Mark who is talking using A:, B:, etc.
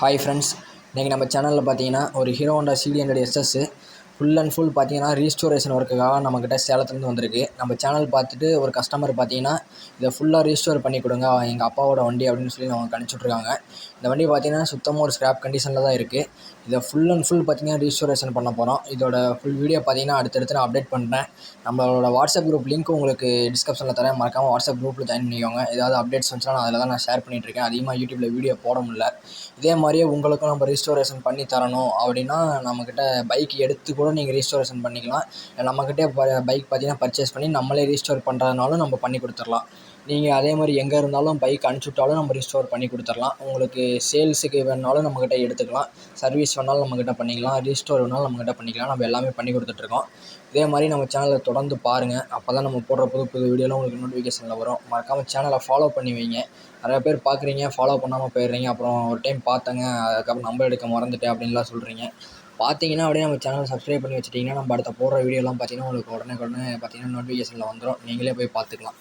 A: Hi friends, இன்றைக்கி நம்ம சேனலில் பார்த்தீங்கன்னா ஒரு hero Honda CD100 SS full and full பார்த்தீங்கன்னா ரீஸ்டோரேஷன் ஒர்க்குக்காக நம்மக்கிட்ட சேலத்துலேருந்து வந்திருக்கு. நம்ம சேனல் பார்த்துட்டு ஒரு கஸ்டமர் பார்த்தீங்கன்னா இதை ஃபுல்லாக ரீஸ்டோர் பண்ணி கொடுங்க, எங்கள் அப்பாவோட வண்டி அப்படின்னு சொல்லி நமக்கு அனுப்பிச்சுட்ருக்காங்க. இந்த வண்டி பார்த்தீங்கன்னா சுத்தமாக ஒரு ஸ்க்ராப் கண்டிஷனில் தான் இருக்குது. இதை ஃபுல் அண்ட் ஃபுல் பார்த்தீங்கன்னா ரீஸ்டோரேஷன் பண்ண போகிறோம். இதோட ஃபுல் வீடியோ பார்த்தீங்கன்னா அடுத்தடுத்து நான் அப்டேட் பண்ணுறேன். நம்மளோட வாட்ஸ்அப் குரூப் லிங்க் உங்களுக்கு டிஸ்கிரிப்ஷனில் தரேன். மறக்காமல் வாட்ஸ்அப் குரூப்பில் ஜாயின் பண்ணிக்கோங்க. ஏதாவது அப்டேட்ஸ் வந்துச்சுன்னா நான் அதில் தான் நான் ஷேர் பண்ணிகிட்ருக்கேன். அதிகமாக யூடியூப்பில் வீடியோ போட முடியல. இதே மாதிரியே உங்களுக்கும் நம்ம ரீஸ்டோரேஷன் பண்ணி தரணும் அப்படின்னா நம்மக்கிட்ட பைக் எடுத்து கூட நீங்கள் ரீஸ்டோரேஷன் பண்ணிக்கலாம். நம்மக்கிட்டே பைக் பார்த்தீங்கன்னா பர்ச்சேஸ் பண்ணி நம்மளே ரீஸ்டோர் பண்ணுறதுனாலும் நம்ம பண்ணி கொடுத்துர்லாம். நீங்கள் அதே மாதிரி எங்கே இருந்தாலும் பைக் அனுப்பிச்சுட்டாலும் நம்ம ரீஸ்டோர் பண்ணி கொடுத்துர்லாம். உங்களுக்கு சேல்ஸுக்கு வேணுனாலும் நம்மக்கிட்ட எடுத்துக்கலாம். சர்வீஸ் வேணாலும் நம்மக்கிட்ட பண்ணிக்கலாம். ரீஸ்டோர் வேணாலும் நம்மக்கிட்ட பண்ணிக்கலாம். நம்ம எல்லாமே பண்ணி கொடுத்துட்ருக்கோம். இதே மாதிரி நம்ம சேனலை தொடர்ந்து பாருங்கள். அப்போ தான் நம்ம போடுற புது புது வீடியோலாம் உங்களுக்கு நோட்டிஃபிகேஷனில் வரும். மறக்காமல் சேனலை ஃபாலோ பண்ணி வைங்க. நிறையா பேர் பார்க்குறீங்க, ஃபாலோ பண்ணாமல் போயிடுறீங்க. அப்புறம் ஒரு டைம் பார்த்தேங்க, அதுக்கப்புறம் நம்பர் எடுக்க மறந்துட்டேன் அப்படின்லாம் சொல்கிறீங்க. பார்த்தீங்கன்னா அப்படியே நம்ம சேனலை சப்ஸ்கிரைப் பண்ணி வச்சுட்டிங்கன்னா நம்ம அடுத்த போடுற வீடியோலாம் பார்த்தீங்கன்னா உங்களுக்கு உடனே பார்த்தீங்கன்னா நோட்டிஃபிகேஷனில் வந்துடும். நீங்களே போய் பார்த்துக்கலாம்.